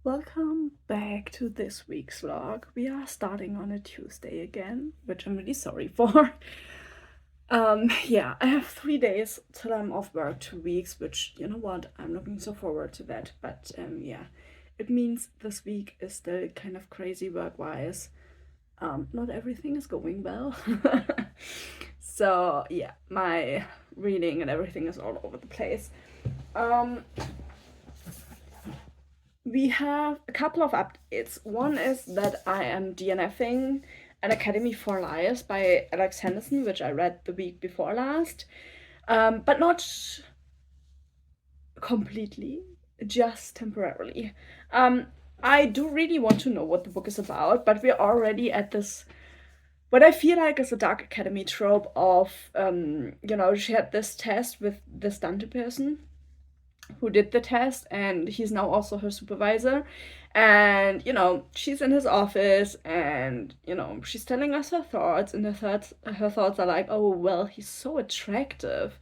Welcome back to this week's vlog. We are starting on a Tuesday again, which I'm really sorry for. Yeah, I have 3 days till I'm off work, 2 weeks, which, you know what, I'm looking so forward to that. But yeah, it means this week is still kind of crazy work-wise. Not everything is going well. So yeah, my reading and everything is all over the place. We have a couple of updates. One is that I am DNFing An Academy for Liars by Alex Henderson, which I read the week before last, but not completely, just temporarily. I do really want to know what the book is about, but we're already at this, what I feel like is a Dark Academy trope of, she had this test with the stunted person who did the test, and he's now also her supervisor. And she's in his office, and she's telling us her thoughts, and her thoughts are like, oh well, he's so attractive,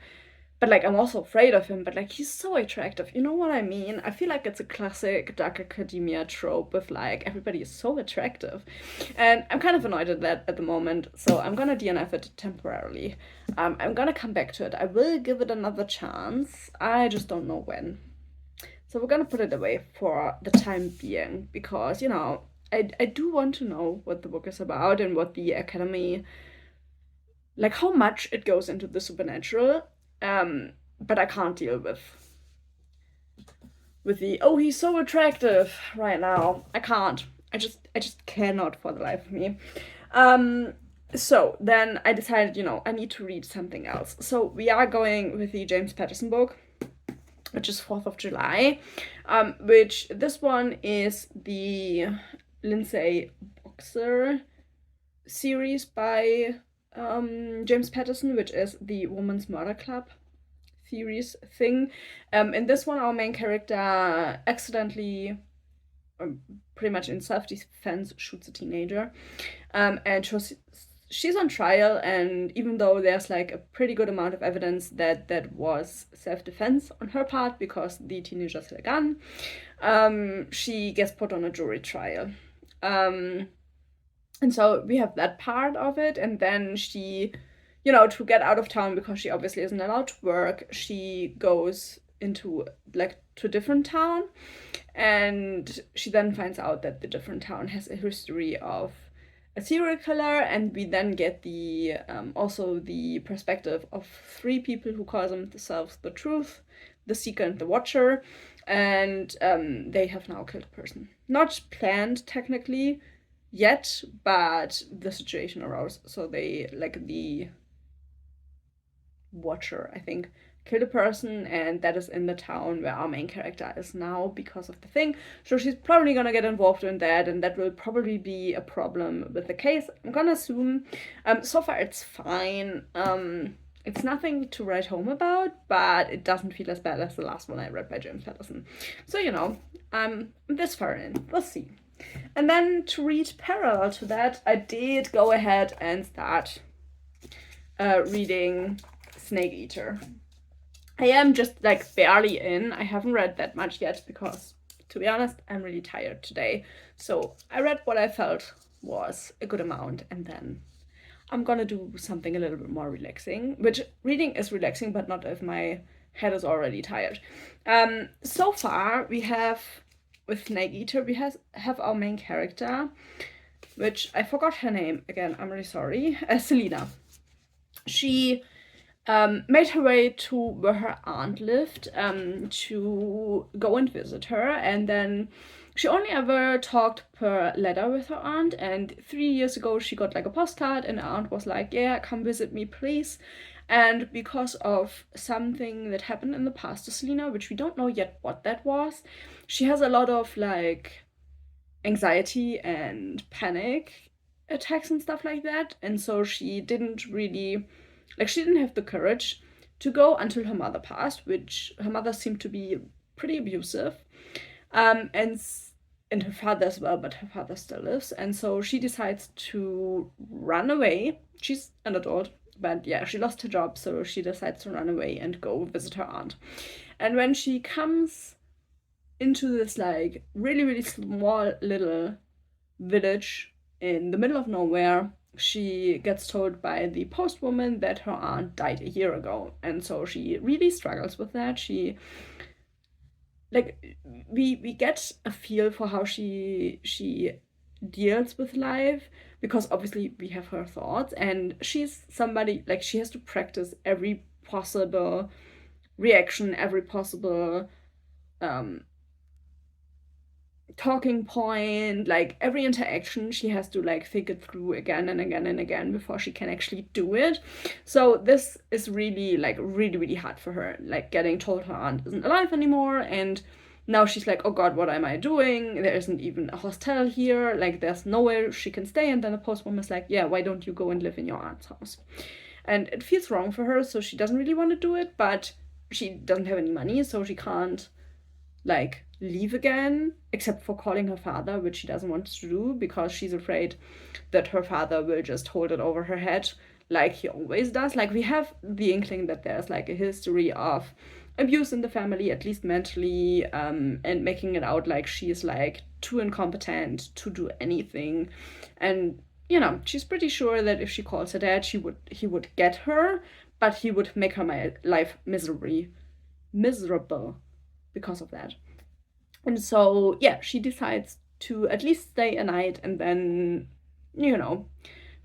but like I'm also afraid of him, but like he's so attractive, you know what I mean? I feel like it's a classic Dark Academia trope with like everybody is so attractive, and I'm kind of annoyed at that at the moment, so I'm gonna DNF it temporarily. I'm gonna come back to it. I will give it another chance. I just don't know when. So we're gonna put it away for the time being because I do want to know what the book is about and what the academy, like how much it goes into the supernatural. But I can't deal with the oh he's so attractive right now. I can't. I just cannot for the life of me. So then I decided, I need to read something else. So we are going with the James Patterson book, which is 4th of July, which this one is the Lindsay Boxer series by James Patterson, which is the Woman's Murder Club series thing. In this one, our main character accidentally, pretty much in self-defense, shoots a teenager. And she's on trial, and even though there's like a pretty good amount of evidence that that was self-defense on her part because the teenager had a gun, she gets put on a jury trial. And so we have that part of it, and then she, to get out of town because she obviously isn't allowed to work, she goes into like to a different town, and she then finds out that the different town has a history of a serial killer, and we then get the also the perspective of 3 people who call themselves the Truth, the Seeker, and the Watcher, and they have now killed a person. Not planned technically yet, but the situation arose. So they, like the Watcher, I think, killed a person, and that is in the town where our main character is now because of the thing. So she's probably gonna get involved in that, and that will probably be a problem with the case, I'm gonna assume. So far it's fine. It's nothing to write home about, but it doesn't feel as bad as the last one I read by James Patterson. So I'm this far in. We'll see. And then to read parallel to that, I did go ahead and start reading Snake Eater. I am just like barely in. I haven't read that much yet because, to be honest, I'm really tired today. So I read what I felt was a good amount, and then I'm gonna do something a little bit more relaxing, which reading is relaxing, but not if my head is already tired. So far we have, with Snake Eater, we have our main character, which I forgot her name again, I'm really sorry, Selena. She made her way to where her aunt lived to go and visit her, and then she only ever talked per letter with her aunt, and 3 years ago she got like a postcard, and her aunt was like, yeah, come visit me please. And because of something that happened in the past to Selena, which we don't know yet what that was, she has a lot of like anxiety and panic attacks and stuff like that. And so she didn't really, like, she didn't have the courage to go until her mother passed, which her mother seemed to be pretty abusive. And her father as well, but her father still lives. And so she decides to run away. She's an adult, but yeah, she lost her job, so she decides to run away and go visit her aunt. And when she comes into this like really, really small little village in the middle of nowhere. She gets told by the postwoman that her aunt died a year ago, and so she really struggles with that. She like we get a feel for how she deals with life, because obviously we have her thoughts, and she's somebody like she has to practice every possible reaction, every possible um talking point, like every interaction she has to like think it through again and again and again before she can actually do it. So this is really like really, really hard for her, like getting told her aunt isn't alive anymore, and now she's like, oh god, what am I doing? There isn't even a hostel here, like there's nowhere she can stay. And then the postwoman is like, yeah, why don't you go and live in your aunt's house? And it feels wrong for her, so she doesn't really want to do it, but she doesn't have any money, so she can't like leave again, except for calling her father, which she doesn't want to do because she's afraid that her father will just hold it over her head like he always does. Like we have the inkling that there's like a history of abuse in the family, at least mentally, and making it out like she's like too incompetent to do anything. And you know, she's pretty sure that if she calls her dad, he would get her, but he would make her my life miserable because of that. And so, yeah, she decides to at least stay a night and then, you know,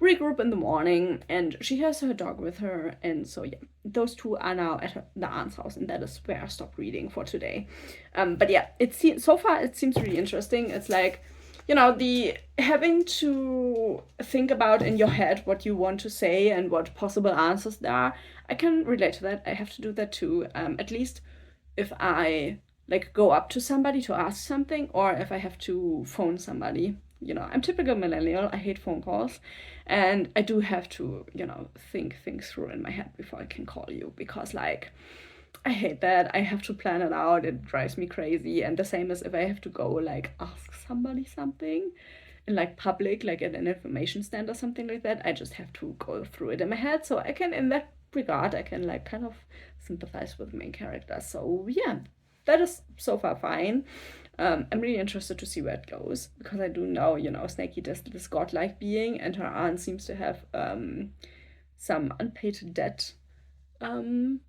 regroup in the morning. And she has her dog with her. And so, yeah, those two are now at the aunt's house. And that is where I stopped reading for today. But yeah, it seems so far it seems really interesting. It's like, you know, the having to think about in your head what you want to say and what possible answers there are. I can relate to that. I have to do that too. At least if I like go up to somebody to ask something, or if I have to phone somebody. You know, I'm typical millennial. I hate phone calls, and I do have to, you know, think things through in my head before I can call you, because like I hate that. I have to plan it out. It drives me crazy. And the same as if I have to go like ask somebody something in like public, like at an information stand or something like that. I just have to go through it in my head. So I can, in that regard, I can like kind of sympathize with the main character. So yeah, that is so far fine. I'm really interested to see where it goes, because I do know, you know, Snakey is this godlike being, and her aunt seems to have some unpaid debt um,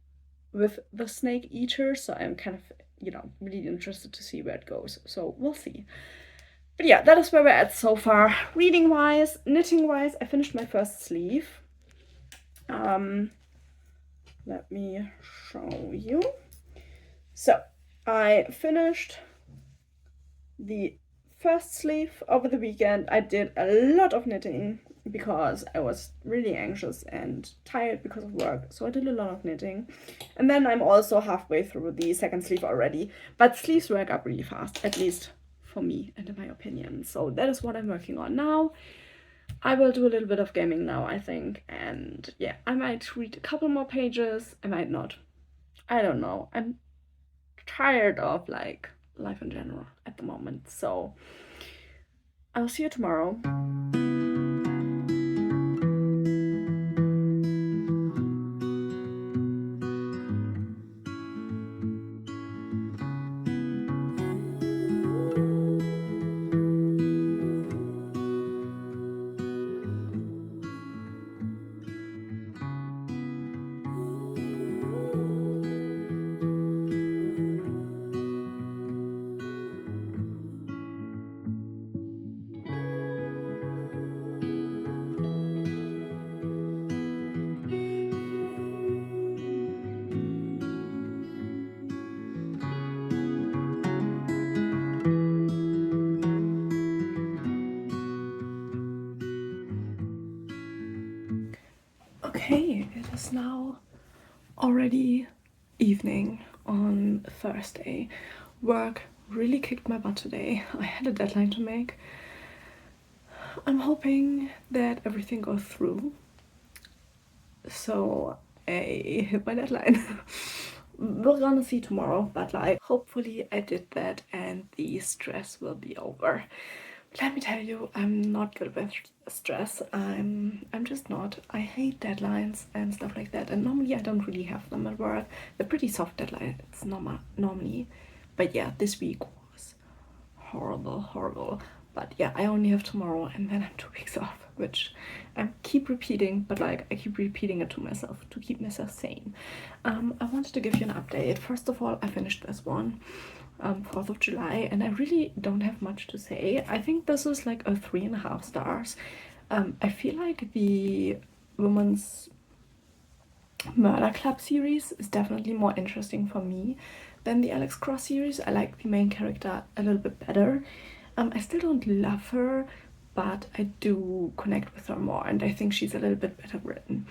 with the snake eater. So I'm kind of, you know, really interested to see where it goes. So we'll see. But yeah, that is where we're at so far. Reading wise, knitting wise, I finished my first sleeve. Let me show you. So I finished the first sleeve over the weekend. I did a lot of knitting because I was really anxious and tired because of work. So I did a lot of knitting. And then I'm also halfway through the second sleeve already. But sleeves work up really fast, at least for me and in my opinion. So that is what I'm working on now. I will do a little bit of gaming now, I think. And yeah, I might read a couple more pages. I might not. I don't know. I'm tired of like life in general at the moment. So I'll see you tomorrow. Okay, it is now already evening on Thursday. Work really kicked my butt today. I had a deadline to make. I'm hoping that everything goes through, so I hit my deadline. We're gonna see tomorrow, but like hopefully I did that and the stress will be over. Let me tell you, I'm not good with stress. I'm just not. I hate deadlines and stuff like that. And normally I don't really have them at work. They're pretty soft deadlines normally. But yeah, this week was horrible. But yeah, I only have tomorrow and then I'm 2 weeks off, which I keep repeating, but like I keep repeating it to myself to keep myself sane. I wanted to give you an update. First of all, I finished this one, 4th of July, and I really don't have much to say. I think this is like a 3.5 stars. I feel like the Women's Murder Club series is definitely more interesting for me than the Alex Cross series. I like the main character a little bit better. I still don't love her, but I do connect with her more, and I think she's a little bit better written.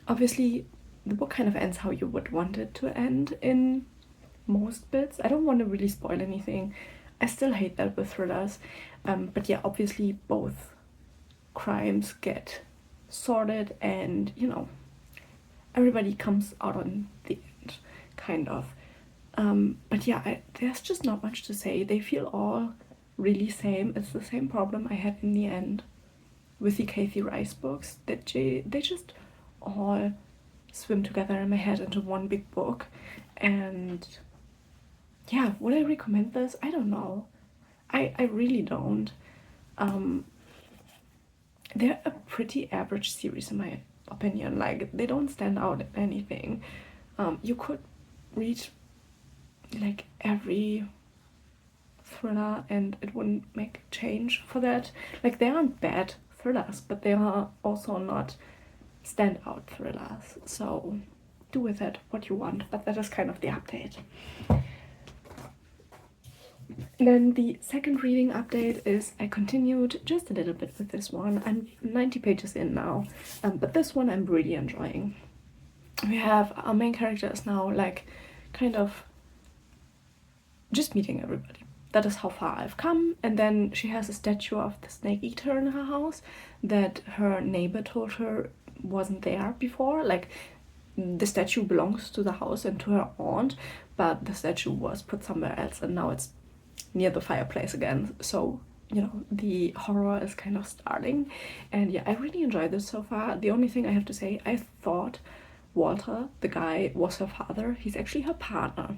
Obviously, the book kind of ends how you would want it to end in most bits. I don't want to really spoil anything. I still hate that with thrillers. But yeah, obviously both crimes get sorted and, you know, everybody comes out on the end, kind of. But yeah, there's just not much to say. They feel all really same. It's the same problem I had in the end with the Kathy Rice books, that they just all swim together in my head into one big book. And yeah, would I recommend this? I don't know. I really don't. They're a pretty average series in my opinion. Like, they don't stand out in anything. You could read like every thriller and it wouldn't make change for that. Like, they aren't bad thrillers, but they are also not standout thrillers. So do with it what you want, but that is kind of the update. Then the second reading update is I continued just a little bit with this one. I'm 90 pages in now, but this one I'm really enjoying. We have our main character is now like kind of just meeting everybody. That is how far I've come. And then she has a statue of the snake eater in her house that her neighbor told her wasn't there before. Like, the statue belongs to the house and to her aunt, but the statue was put somewhere else and now it's near the fireplace again. So, you know, the horror is kind of starting. And yeah, I really enjoyed this so far. The only thing I have to say, I thought Walter, the guy, was her father. He's actually her partner,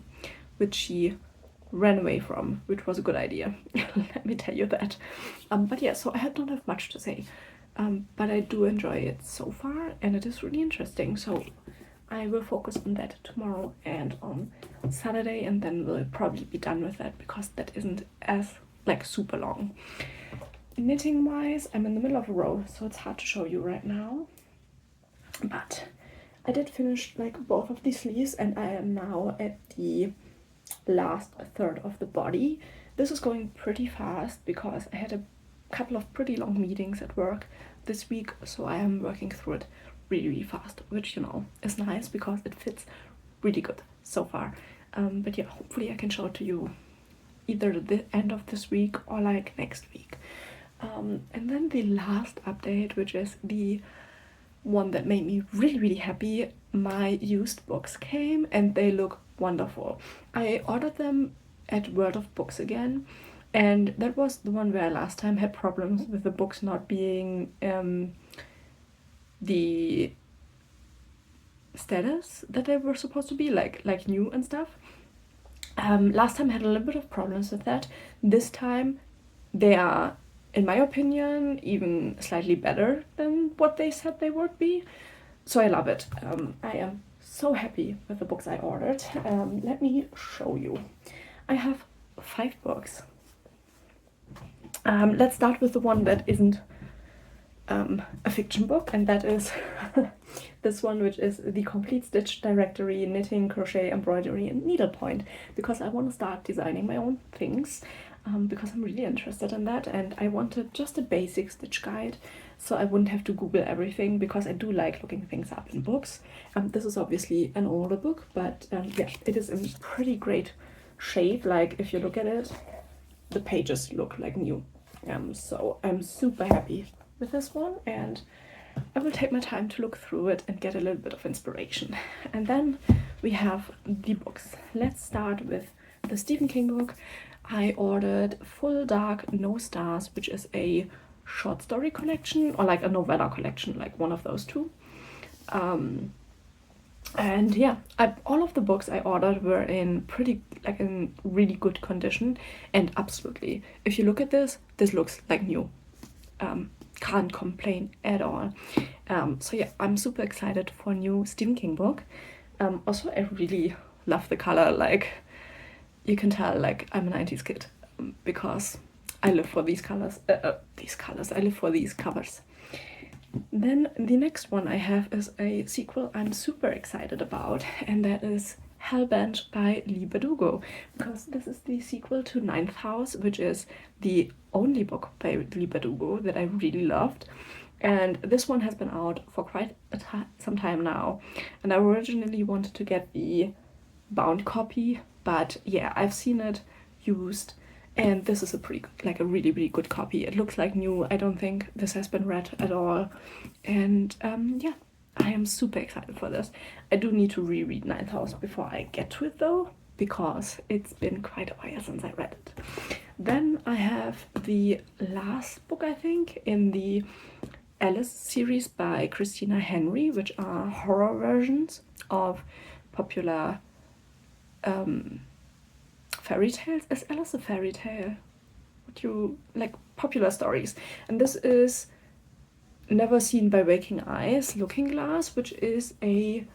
which she ran away from, which was a good idea. Let me tell you that. But yeah, so I don't have much to say. But I do enjoy it so far, and it is really interesting. So I will focus on that tomorrow and on Saturday, and then we'll probably be done with that because that isn't as like super long. Knitting wise, I'm in the middle of a row, so it's hard to show you right now. But I did finish like both of these sleeves, and I am now at the last third of the body. This is going pretty fast because I had a couple of pretty long meetings at work this week, so I am working through it really fast, which, you know, is nice because it fits really good so far. But yeah, hopefully I can show it to you either the end of this week or like next week. And then the last update, which is the one that made me really happy, my used books came and they look wonderful. I ordered them at World of Books again, and that was the one where I last time had problems with the books not being the status that they were supposed to be, like new and stuff. Last time I had a little bit of problems with that. This time they are, in my opinion, even slightly better than what they said they would be. So I love it. I am so happy with the books I ordered. Let me show you. I have 5 books. Let's start with the one that isn't a fiction book, and that is this one, which is the Complete Stitch Directory, Knitting, Crochet, Embroidery, and Needlepoint, because I want to start designing my own things, because I'm really interested in that, and I wanted just a basic stitch guide, so I wouldn't have to Google everything, because I do like looking things up in books. This is obviously an older book, but yeah, it is in pretty great shape. Like, if you look at it, the pages look like new. So I'm super happy with this one, and I will take my time to look through it and get a little bit of inspiration. And then we have the books. Let's start with the Stephen King book. I ordered Full Dark No Stars, which is a short story collection, or like a novella collection, like one of those two. And yeah, all of the books I ordered were in in really good condition. And absolutely, if you look at this looks like new. Can't complain at all. So yeah, I'm super excited for a new Stephen King book. Also, I really love the color. Like, you can tell, like, I'm a 90s kid, because I live for these colors. These colors. I live for these covers. Then the next one I have is a sequel I'm super excited about, and that is Hellbent by Lee Bardugo, because this is the sequel to Ninth House, which is the only book by Lee Bardugo that I really loved. And this one has been out for quite some time now, and I originally wanted to get the bound copy, but yeah, I've seen it used, and this is a really, really good copy. It looks like new. I don't think this has been read at all, and yeah, I am super excited for this. I do need to reread Ninth House before I get to it though, because it's been quite a while since I read it. Then I have the last book, I think, in the Alice series by Christina Henry, which are horror versions of popular fairy tales. Is Alice a fairy tale? What you like, popular stories. And this is Never Seen by Waking Eyes, Looking Glass, which is a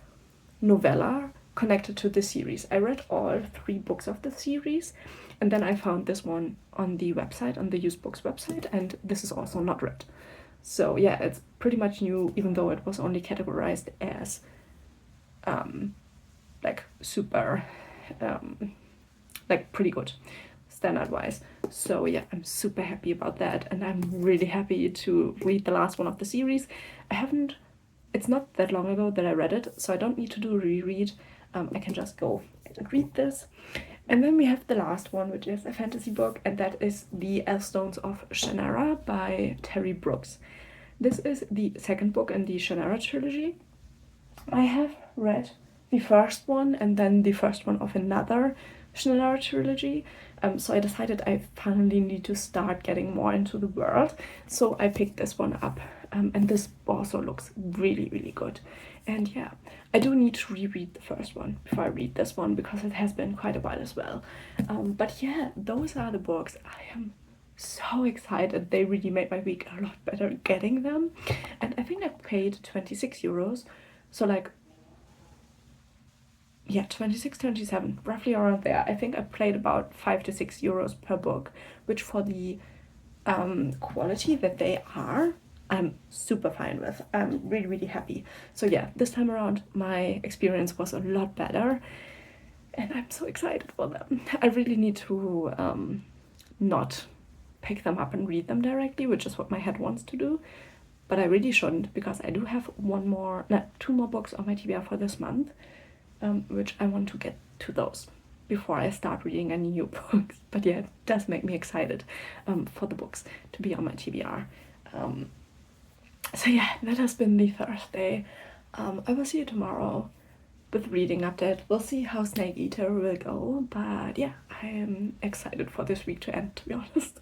novella connected to the series. I read all 3 books of the series, and then I found this one on the website, on the used books website, and this is also not read. So yeah, it's pretty much new, even though it was only categorized as like super like pretty good standard wise. So yeah, I'm super happy about that, and I'm really happy to read the last one of the series. It's not that long ago that I read it, so I don't need to do a reread. I can just go and read this. And then we have the last one, which is a fantasy book, and that is The Elfstones of Shannara by Terry Brooks. This is the second book in the Shannara trilogy. I have read the first one and then the first one of another Shannara trilogy, so I decided I finally need to start getting more into the world, so I picked this one up, and this also looks really, really good. And yeah, I do need to reread the first one before I read this one, because it has been quite a while as well. But yeah, those are the books. I am so excited. They really made my week a lot better getting them, and I think I paid 26 euros, so like, yeah, 26, 27, roughly around there. I think I paid about 5 to 6 euros per book, which for the quality that they are, I'm super fine with. I'm really, really happy. So yeah, this time around my experience was a lot better, and I'm so excited for them. I really need to not pick them up and read them directly, which is what my head wants to do, but I really shouldn't, because I do have 2 more books on my TBR for this month, which I want to get to those before I start reading any new books. But yeah, it does make me excited for the books to be on my TBR. So yeah, that has been the Thursday. I will see you tomorrow with reading update. We'll see how Snake Eater will go, but yeah, I am excited for this week to end, to be honest.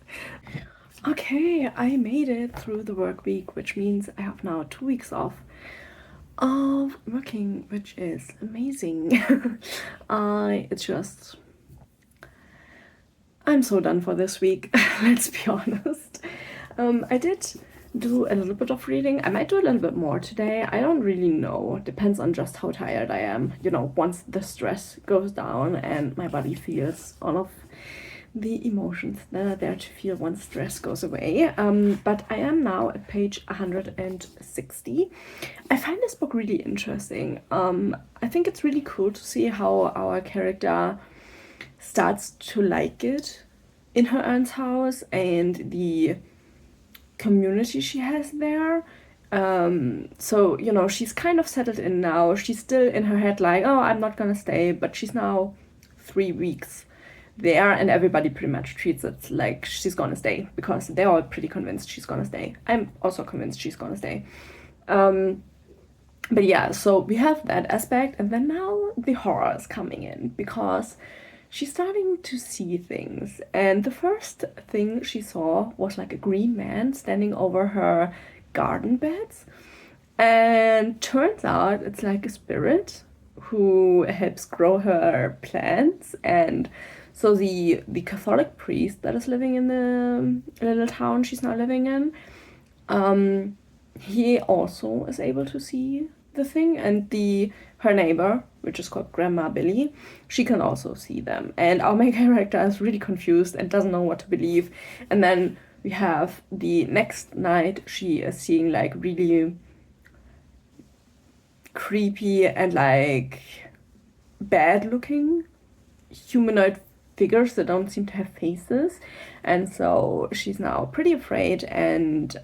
Okay, I made it through the work week, which means I have now 2 weeks off of working, which is amazing. I'm so done for this week. Let's be honest. I did do a little bit of reading. I might do a little bit more today. I don't really know. Depends on just how tired I am. You know, once the stress goes down and my body feels all of the emotions that are there to feel once stress goes away. But I am now at page 160. I find this book really interesting. I think it's really cool to see how our character starts to like it in her aunt's house and the community she has there. So, you know, she's kind of settled in now. She's still in her head like, oh, I'm not gonna stay, but she's now 3 weeks there, and everybody pretty much treats it like she's gonna stay, because they're all pretty convinced she's gonna stay. I'm also convinced she's gonna stay. But yeah, so we have that aspect, and then now the horror is coming in, because she's starting to see things, and the first thing she saw was like a green man standing over her garden beds, and turns out it's like a spirit who helps grow her plants. And so the Catholic priest that is living in the little town she's now living in, he also is able to see the thing, and her neighbor, which is called Grandma Billy, she can also see them. And our main character is really confused and doesn't know what to believe. And then we have the next night, she is seeing like really creepy and like bad looking humanoid figures that don't seem to have faces. And so she's now pretty afraid, and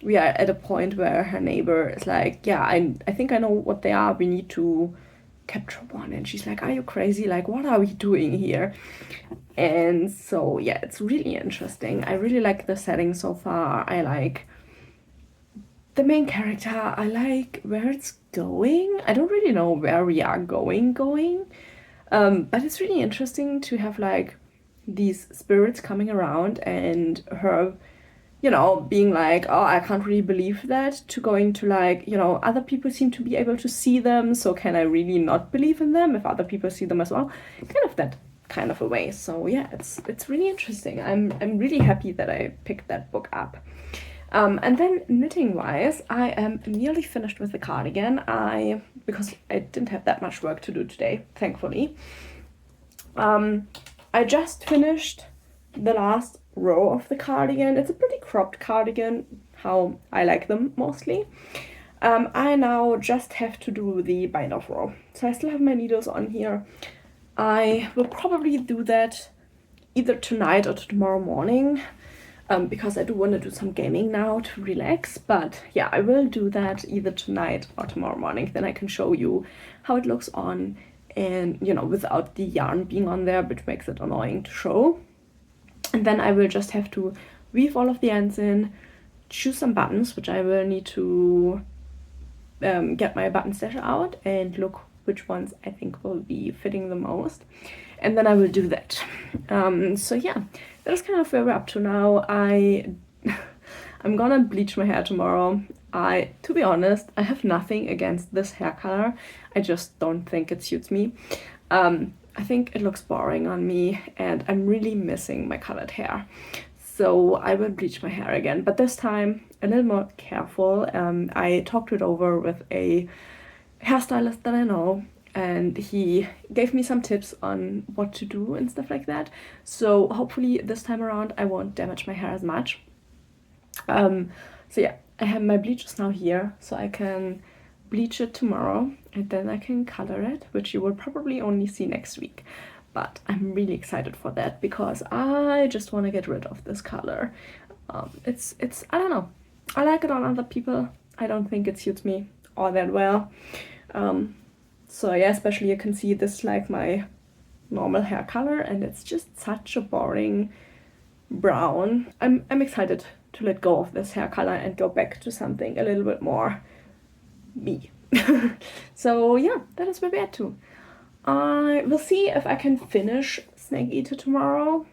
we are at a point where her neighbor is like, yeah, I think I know what they are. We need to capture one. And she's like, are you crazy? Like, what are we doing here? And so, yeah, it's really interesting. I really like the setting so far. I like the main character. I like where it's going. I don't really know where we are going. But it's really interesting to have like these spirits coming around and her, you know, being like, oh, I can't really believe that, to going to like, you know, other people seem to be able to see them, so can I really not believe in them if other people see them as well? Kind of that kind of a way. So yeah, it's really interesting. I'm really happy that I picked that book up. And then knitting wise, I am nearly finished with the cardigan. Because I didn't have that much work to do today, thankfully. I just finished the last row of the cardigan. It's a pretty cropped cardigan, how I like them mostly. I now just have to do the bind off row. So I still have my needles on here. I will probably do that either tonight or tomorrow morning, because I do want to do some gaming now to relax. But yeah, I will do that either tonight or tomorrow morning. Then I can show you how it looks on, and you know, without the yarn being on there, which makes it annoying to show. And then I will just have to weave all of the ends in, choose some buttons, which I will need to get my button stasher out and look which ones I think will be fitting the most. And then I will do that. So yeah, that is kind of where we're up to now. I'm gonna bleach my hair tomorrow. To be honest, I have nothing against this hair color. I just don't think it suits me. I think it looks boring on me, and I'm really missing my colored hair. So I will bleach my hair again, but this time a little more careful. I talked it over with a hairstylist that I know, and he gave me some tips on what to do and stuff like that. So hopefully this time around I won't damage my hair as much. So yeah, I have my bleachers now here, so I can bleach it tomorrow and then I can color it, which you will probably only see next week. But I'm really excited for that because I just want to get rid of this color. It's I don't know, I like it on other people. I don't think it suits me all that well. So yeah, especially you can see this like my normal hair color, and it's just such a boring brown. I'm excited to let go of this hair color and go back to something a little bit more me. So yeah, that is where we're at too. I will see if I can finish Snake Eater tomorrow.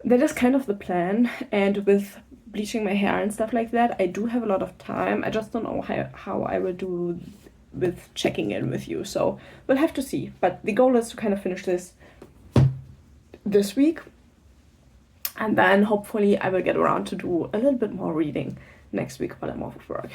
That is kind of the plan, and with bleaching my hair and stuff like that, I do have a lot of time. I just don't know how I will do with checking in with you, so we'll have to see. But the goal is to kind of finish this week, and then hopefully I will get around to do a little bit more reading next week while I'm off of work.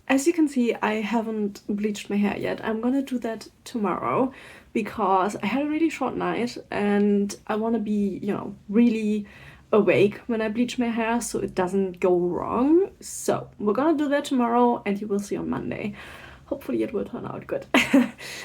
As you can see, I haven't bleached my hair yet. I'm gonna do that tomorrow because I had a really short night and I want to be, you know, really awake when I bleach my hair so it doesn't go wrong. So we're gonna do that tomorrow and you will see on Monday. Hopefully it will turn out good.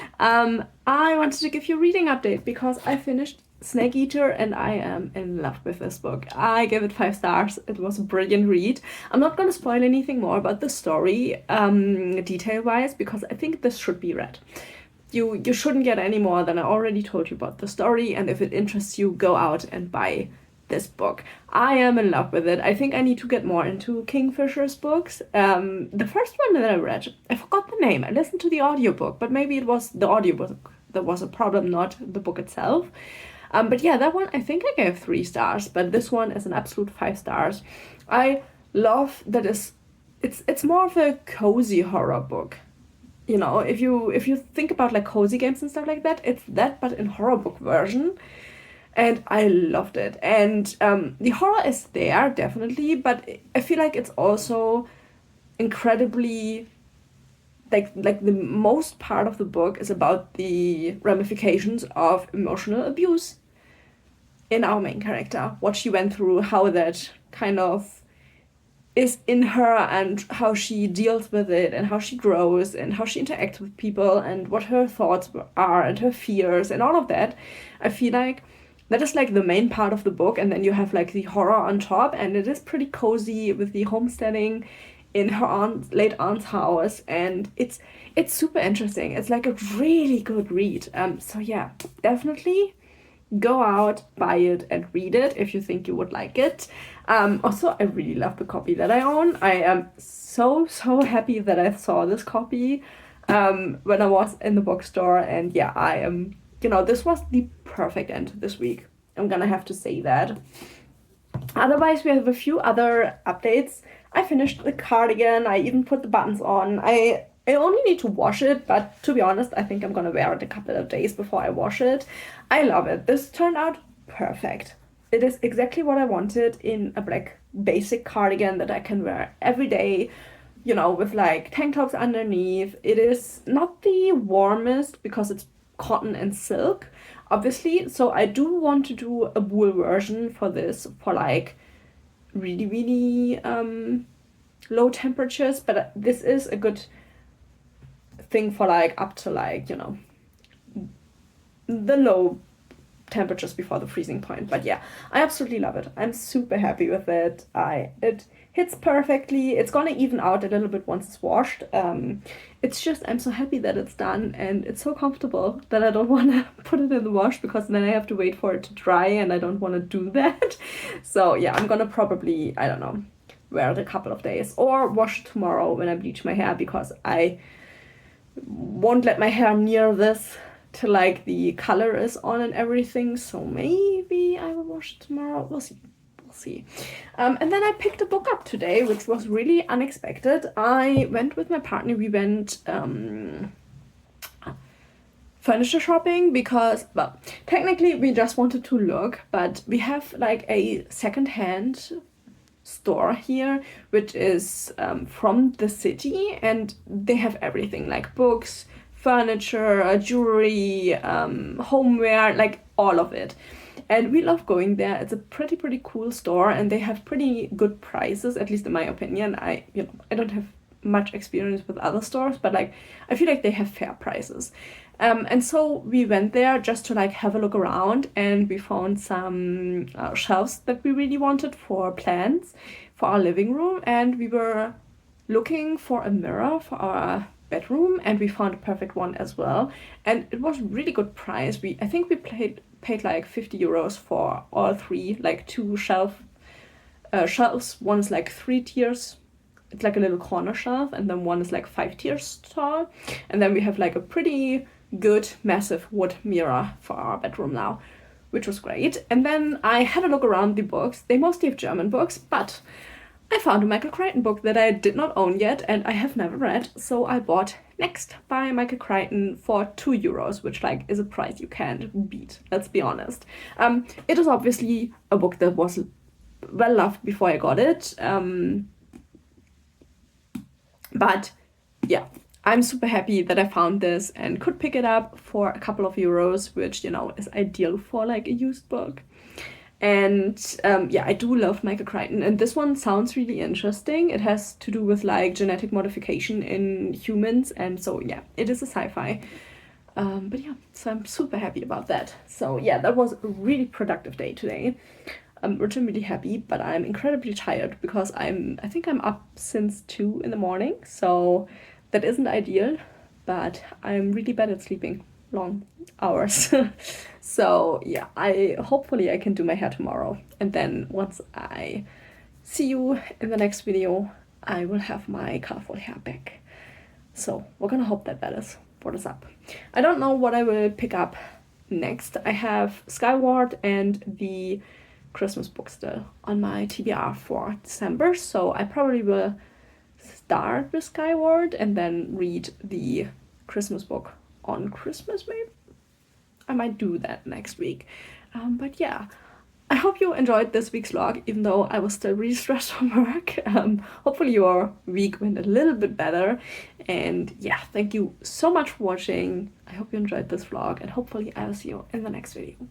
I wanted to give you a reading update because I finished Snake Eater and I am in love with this book. I gave it 5 stars. It was a brilliant read. I'm not going to spoil anything more about the story detail-wise because I think this should be read. You shouldn't get any more than I already told you about the story, and if it interests you, go out and buy this book. I am in love with it. I think I need to get more into Kingfisher's books. The first one that I read, I forgot the name. I listened to the audiobook, but maybe it was the audiobook that was a problem, not the book itself. But yeah, that one I think I gave 3 stars, but this one is an absolute 5 stars. I love that it's more of a cozy horror book. you know, if you think about like cozy games and stuff like that, it's that but in horror book version. And I loved it. And the horror is there definitely, but I feel like it's also incredibly like the most part of the book is about the ramifications of emotional abuse in our main character, what she went through, how that kind of is in her and how she deals with it and how she grows and how she interacts with people and what her thoughts are and her fears and all of that. I feel like that is like the main part of the book, and then you have like the horror on top, and it is pretty cozy with the homesteading in her late aunt's house, and it's super interesting. It's like a really good read. So yeah, definitely go out, buy it, and read it if you think you would like it. Also, I really love the copy that I own. I am so happy that I saw this copy when I was in the bookstore, and yeah, I am, you know, this was the perfect end to this week. I'm gonna have to say that. Otherwise, we have a few other updates. I finished the cardigan. I even put the buttons on. I only need to wash it, but to be honest, I think I'm gonna wear it a couple of days before I wash it. I love it. This turned out perfect. It is exactly what I wanted in a black basic cardigan that I can wear every day, you know, with like tank tops underneath. It is not the warmest because it's cotton and silk, obviously. So I do want to do a wool version for this for like really low temperatures, but this is a good thing for like up to like, you know, the low temperatures before the freezing point. But yeah, I absolutely love it. I'm super happy with it. It hits perfectly. It's gonna even out a little bit once it's washed. It's just I'm so happy that it's done, and it's so comfortable that I don't want to put it in the wash because then I have to wait for it to dry, and I don't want to do that. So yeah, I'm gonna probably, I don't know, wear it a couple of days or wash it tomorrow when I bleach my hair, because I won't let my hair near this till like the color is on and everything. So maybe I will wash it tomorrow. We'll see. We'll see. And then I picked a book up today, which was really unexpected. I went with my partner. We went furniture shopping because, well, technically we just wanted to look, but we have like a second-hand store here, which is from the city, and they have everything like books, furniture, jewelry, homeware, like all of it. And we love going there. It's a pretty cool store, and they have pretty good prices, at least in my opinion. I don't have much experience with other stores, but like I feel like they have fair prices. And so we went there just to like have a look around, and we found some shelves that we really wanted for plants for our living room, and we were looking for a mirror for our bedroom, and we found a perfect one as well, and it was really good price. I think we paid like 50 euros for all three, like two shelves. One is like 3 tiers. It's like a little corner shelf, and then one is like 5 tiers tall, and then we have like a pretty good massive wood mirror for our bedroom now, which was great. And then I had a look around the books. They mostly have German books, but I found a Michael Crichton book that I did not own yet and I have never read, so I bought Next by Michael Crichton for 2 euros, which like is a price you can't beat, let's be honest. It is obviously a book that was well loved before I got it, but yeah, I'm super happy that I found this and could pick it up for a couple of euros, which, you know, is ideal for like a used book. And yeah, I do love Michael Crichton, and this one sounds really interesting. It has to do with like genetic modification in humans, and so yeah, it is a sci-fi. But yeah, so I'm super happy about that. So yeah, that was a really productive day today, which I'm really happy, but I'm incredibly tired because I think I'm up since 2 in the morning, so that isn't ideal, but I'm really bad at sleeping long hours. So yeah, hopefully I can do my hair tomorrow, and then once I see you in the next video, I will have my colorful hair back. So we're gonna hope that that is what is up. I don't know what I will pick up next. I have Skyward and the Christmas book still on my TBR for December, so I probably will start with Skyward and then read the Christmas book on Christmas, maybe? I might do that next week. But yeah, I hope you enjoyed this week's vlog, even though I was still really stressed from work. Hopefully your week went a little bit better. And yeah, thank you so much for watching. I hope you enjoyed this vlog, and hopefully I will see you in the next video.